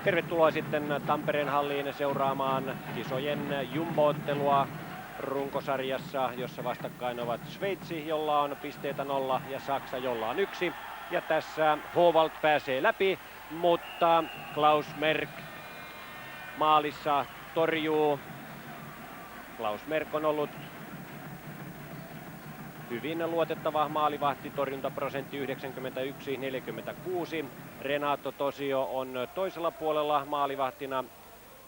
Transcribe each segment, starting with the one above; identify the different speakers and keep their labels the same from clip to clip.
Speaker 1: Tervetuloa sitten Tampereen halliin seuraamaan kisojen jumbo-ottelua runkosarjassa, jossa vastakkain ovat Sveitsi, jolla on pisteitä 0, ja Saksa, jolla on 1. Ja tässä Håvald pääsee läpi, mutta Klaus Merck maalissa torjuu. Klaus Merck on ollut hyvin luotettava maalivahti, torjuntaprosentti 91-46. Renato Tosio on toisella puolella maalivahtina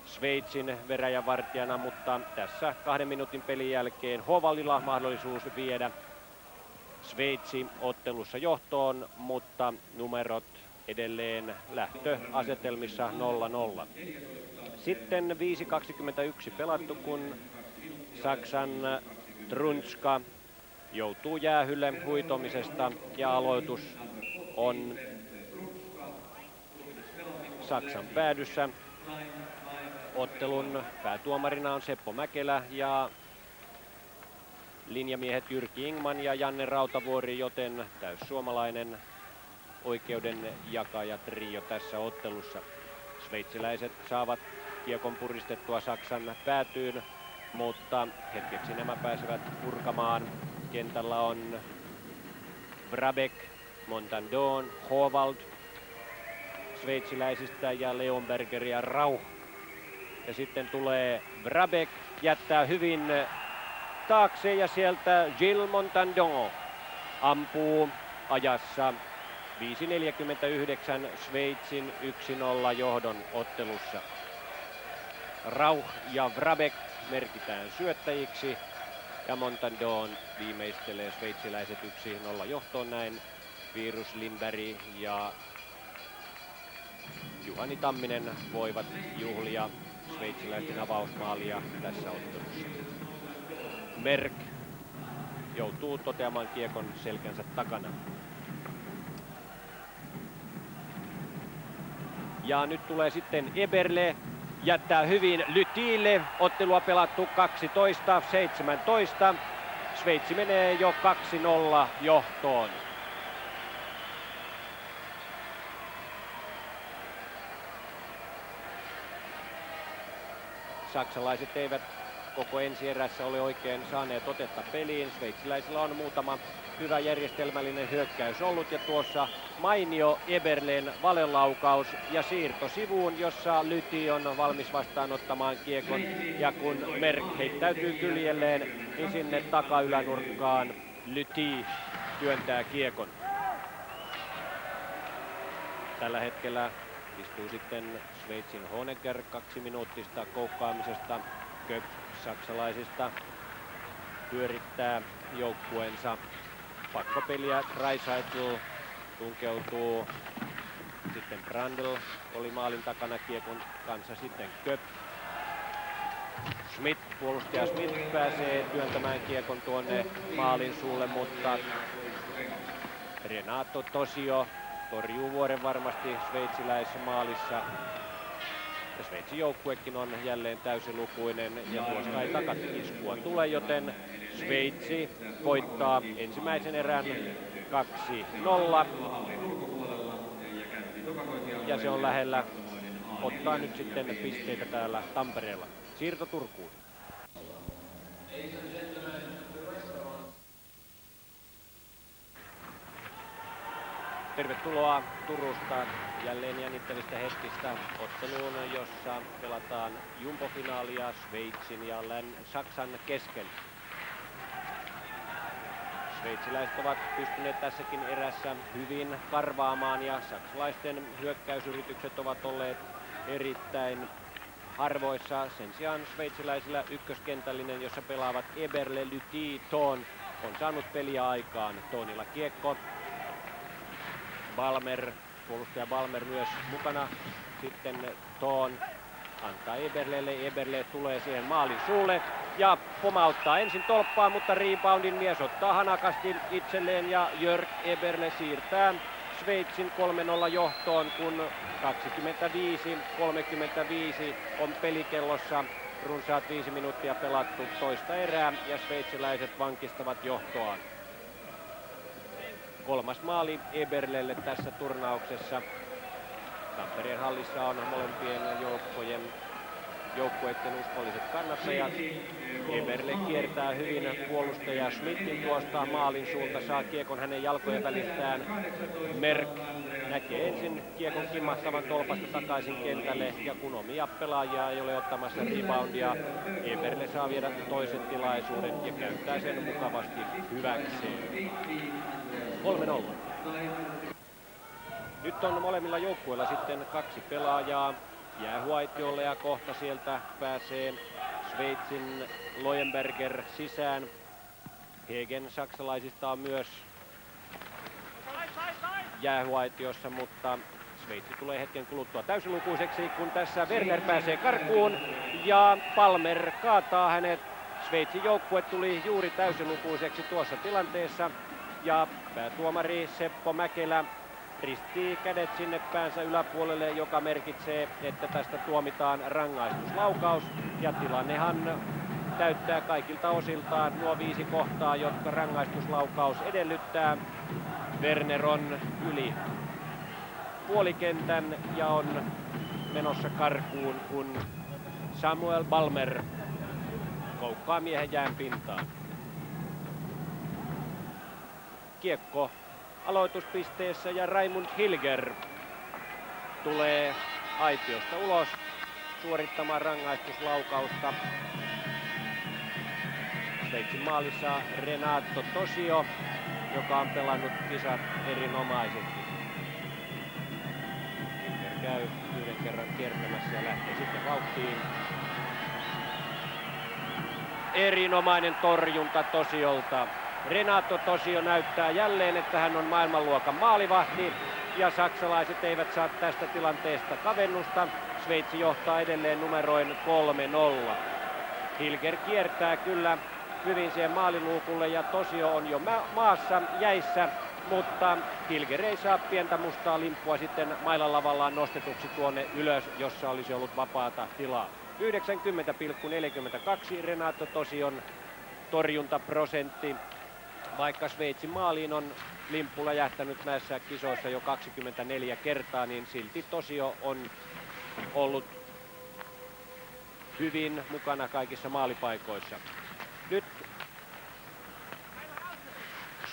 Speaker 1: Sveitsin veräjänvartijana, mutta tässä 2 minuutin pelin jälkeen Håvaldilla mahdollisuus viedä Sveitsi ottelussa johtoon, mutta numerot edelleen lähtöasetelmissa 0-0. Sitten 5.21 pelattu, kun Saksan Trunska joutuu jäähylle huitomisesta ja aloitus on Saksan päädyssä. Ottelun päätuomarina on Seppo Mäkelä ja linjamiehet Jyrki Ingman ja Janne Rautavuori, joten täyssuomalainen oikeudenjakaja trio tässä ottelussa. Sveitsiläiset saavat kiekon puristettua Saksan päätyyn, mutta hetkeksi nämä pääsevät purkamaan. Kentällä on Vrabek, Montandon, Håvald sveitsiläisistä ja Leonberger ja Rauch. Ja sitten tulee Vrabek, jättää hyvin taakse ja sieltä Gilles Montandon ampuu ajassa 5.49 Sveitsin 1-0 johdon ottelussa. Rauch ja Vrabek merkitään syöttäjiksi ja Montandon viimeistelee sveitsiläiset 1-0 johtoon. Näin Virus Lindberg ja Juhani Tamminen voivat juhlia sveitsiläisten avausmaalia tässä ottelussa. Merck joutuu toteamaan kiekon selkänsä takana. Ja nyt tulee sitten Eberle, jättää hyvin Lytille. Ottelua pelattu 12-17. Sveitsi menee jo 2-0 johtoon. Saksalaiset eivät koko ensierässä ole oikein saaneet otetta peliin. Sveitsiläisillä on muutama hyvä järjestelmällinen hyökkäys ollut ja tuossa mainio Eberlen valelaukaus ja siirto sivuun, jossa Lyti on valmis vastaanottamaan kiekon, ja kun Merck heittäytyy kyljelleen, niin sinne takaylänurkkaan Lyti työntää kiekon. Tällä hetkellä istuu sitten Sveitsin Honegger 2 minuuttista koukkaamisesta. Köp saksalaisista pyörittää joukkueensa pakkopeliä. Draisaitl tunkeutuu. Sitten Brandl oli maalin takana kiekon kanssa. Sitten Köp. Schmidt, puolustaja Schmidt pääsee työntämään kiekon tuonne maalin suulle, mutta Renato Tosio torjuu vuoren varmasti sveitsiläismaalissa. Ja Sveitsin joukkuekin on jälleen täysilukuinen ja tuosta ei takaiskua tule, joten Sveitsi voittaa ensimmäisen erän 2-0. Ja se on lähellä ottaa nyt sitten pisteitä täällä Tampereella. Siirto Turkuun. Tervetuloa Turusta jälleen jännittävistä hetkistä otteluun, jossa pelataan jumbofinaalia Sveitsin ja Saksan kesken. Sveitsiläiset ovat pystyneet tässäkin erässä hyvin karvaamaan ja saksalaisten hyökkäysyritykset ovat olleet erittäin harvoissa. Sen sijaan sveitsiläisillä ykköskentällinen, jossa pelaavat Eberle, Lyti, Thon, on saanut peliä aikaan. Thonilla kiekko. Balmer, puolustaja Balmer myös mukana. Sitten Thon antaa Eberlelle. Eberle tulee siihen maalin suulle ja pomauttaa ensin tolppaan, mutta reboundin mies ottaa hanakasti itselleen ja Jörg Eberle siirtää Sveitsin 3-0 johtoon, kun 25-35 on pelikellossa. Runsaat 5 minuuttia pelattu toista erää ja sveitsiläiset vankistavat johtoaan. 3. maali Eberlelle tässä turnauksessa. Tampereen hallissa on molempien joukkueiden uskolliset kannattajat. Eberle kiertää hyvin puolustaja Schmidtin tuosta maalin suunta, saa kiekon hänen jalkojen välistään. Merk näkee ensin kiekon kimahtavan tolpasta takaisin kentälle, ja kun omia pelaajia ei ole ottamassa reboundia, Eberle saa viedä toisen tilaisuuden ja käyttää sen mukavasti hyväkseen. 3-0. Nyt on molemmilla joukkueilla sitten 2 pelaajaa jäähuaitiolle, ja kohta sieltä pääsee Sveitsin Leuenberger sisään. Hegen saksalaisista on myös jäähuaitiossa, mutta Sveitsi tulee hetken kuluttua täysilukuiseksi, kun tässä Werner pääsee karkuun ja Palmer kaataa hänet. Sveitsin joukkue tuli juuri täysilukuiseksi tuossa tilanteessa, ja päätuomari Seppo Mäkelä ristii kädet sinne päänsä yläpuolelle, joka merkitsee, että tästä tuomitaan rangaistuslaukaus, ja tilannehan täyttää kaikilta osiltaan nuo 5 kohtaa, jotka rangaistuslaukaus edellyttää. Werner on yli puolikentän ja on menossa karkuun, kun Samuel Balmer koukkaa miehen jään pintaan. Kiekko aloituspisteessä, ja Raimund Hilger tulee aitiosta ulos suorittamaan rangaistuslaukausta. Sveitsin maalissa Renato Tosio, joka on pelannut kisat erinomaisesti. Hilger käy yhden kerran kiertämässä ja lähtee sitten vauhtiin. Erinomainen torjunta Tosiolta. Renato Tosio näyttää jälleen, että hän on maailmanluokan maalivahti, ja saksalaiset eivät saa tästä tilanteesta kavennusta. Sveitsi johtaa edelleen numeroin 3-0. Hilger kiertää kyllä hyvin siihen maaliluukulle, ja Tosio on jo maassa jäissä, mutta Hilger ei saa pientä mustaa limppua sitten mailalavallaan nostetuksi tuonne ylös, jossa olisi ollut vapaata tilaa. 90,42 Renato Tosion torjuntaprosentti. Vaikka Sveitsin maaliin on limppu läjähtänyt näissä kisoissa jo 24 kertaa, niin silti Tosio on ollut hyvin mukana kaikissa maalipaikoissa. Nyt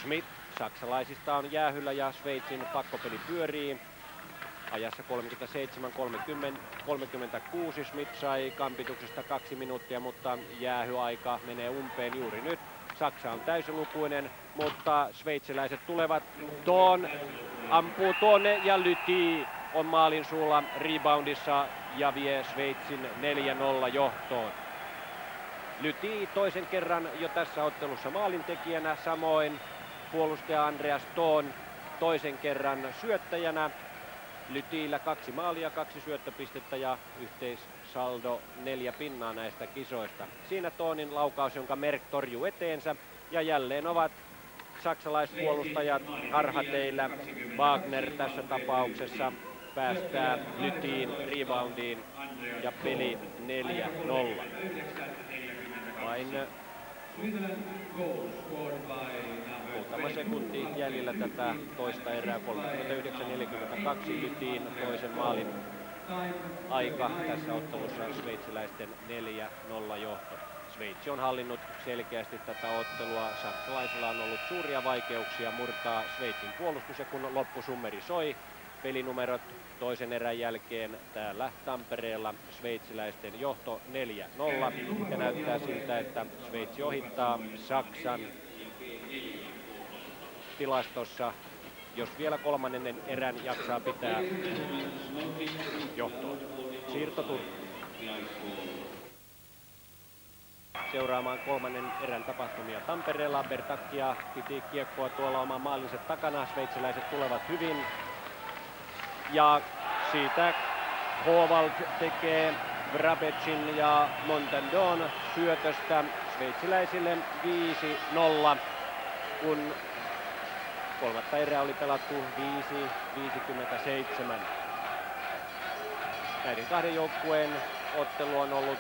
Speaker 1: Schmidt saksalaisista on jäähyllä, ja Sveitsin pakkopeli pyörii. Ajassa 37-36 Schmidt sai kampituksesta 2 minuuttia, mutta jäähyaika menee umpeen juuri nyt. Saksa on täysilukuinen, mutta sveitsiläiset tulevat. Thon ampuu tuonne, ja Lyti on maalin suulla reboundissa ja vie Sveitsin 4-0 johtoon. Lyti toisen kerran jo tässä ottelussa maalintekijänä, samoin puolustaja Andreas Thon toisen kerran syöttäjänä. Lytillä 2 maalia, 2 syöttöpistettä ja yhteissaldo 4 pinnaa näistä kisoista. Siinä Thonin laukaus, jonka Merk torjuu eteensä, ja jälleen ovat saksalaispuolustajat harhateillä. Wagner tässä tapauksessa päästää Lytiin reboundiin ja peli 4-0. Vain muutama sekunti jäljellä tätä toista erää, 39-42 Lytiin toisen maalin aika tässä ottelussa, sveitsiläisten 4-0 johto. Sveitsi on hallinnut selkeästi tätä ottelua. Saksalaisilla on ollut suuria vaikeuksia murtaa Sveitsin puolustus, ja kun loppusummeri soi, pelinumerot toisen erän jälkeen täällä Tampereella sveitsiläisten johto 4-0, ja näyttää siltä, että Sveitsi ohittaa Saksan tilastossa, jos vielä kolmannen erän jaksaa pitää johtoon. Siirto Turkuun. Seuraamaan kolmannen erän tapahtumia Tampereella. Bertakia piti kiekkoa tuolla oman maalinsa takana. Sveitsiläiset tulevat hyvin. Ja siitä Håvald tekee Vrabecin ja Montandon syötöstä sveitsiläisille 5-0, kun kolmatta erää oli pelattu 5-57. Näiden kahden joukkueen ottelu on ollut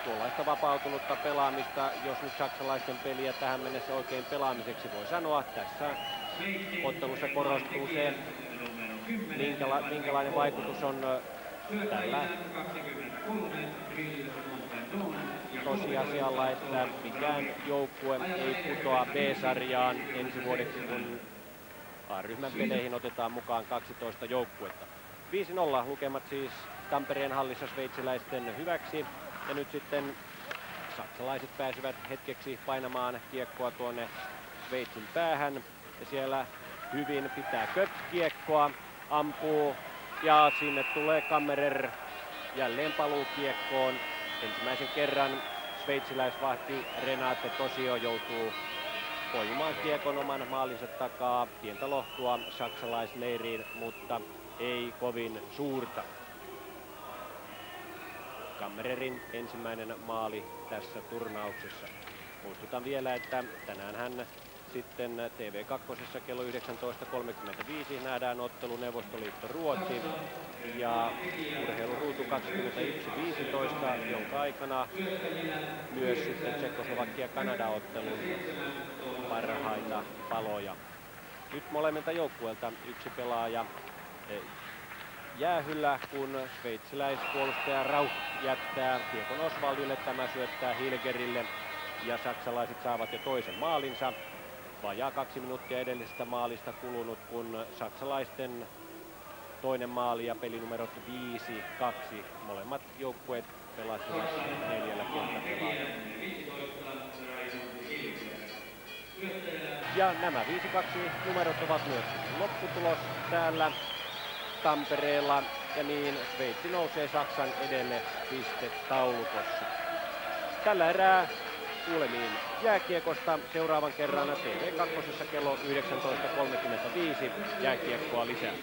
Speaker 1: tuollaista vapautunutta pelaamista, jos nyt saksalaisten peliä tähän mennessä oikein pelaamiseksi voi sanoa. Tässä ottelussa korostuu se minkälainen vaikutus on tällä tosiasialla, että mikään joukkue ei putoa B-sarjaan ensi vuodeksi, kun A-ryhmän peleihin otetaan mukaan 12 joukkuetta. 5-0 lukemat siis Tampereen hallissa sveitsiläisten hyväksi, ja nyt sitten saksalaiset pääsevät hetkeksi painamaan kiekkoa tuonne Sveitsin päähän, ja siellä hyvin pitää Köpp kiekkoa, ampuu, ja sinne tulee Kammerer jälleen paluu kiekkoon. Ensimmäisen kerran sveitsiläisvahti Renate Tosio joutuu poimimaan kiekon oman maalinsa takaa. Pientä lohtua saksalaisleiriin, mutta ei kovin suurta. Kammererin ensimmäinen maali tässä turnauksessa. Muistutan vielä, että tänään hän sitten TV2 kello 19.35 nähdään ottelu Neuvostoliitto-Ruotsi ja Urheiluruutu 21.15, jonka aikana myös sitten Tsekkoslovakia-Kanada-ottelun parhaita paloja. Nyt molemmilta joukkueilta yksi pelaaja jäähyllä, kun sveitsiläispuolustaja Rauch jättää kiekon Oswaldille, tämä syöttää Hilgerille ja saksalaiset saavat jo toisen maalinsa. Vajaa 2 minuuttia edellisestä maalista kulunut, kun saksalaisten toinen maali ja pelinumerot 5-2. Molemmat joukkueet pelasivat 4 kenttäpelaajalla. Ja nämä 5-2 numerot ovat myös lopputulos täällä Tampereella, ja niin Sveitsi nousee Saksan edelle pistetaulukossa. Tällä erää kuulemiin jääkiekosta seuraavan kerran TV2 kello 19.35 jääkiekkoa lisää.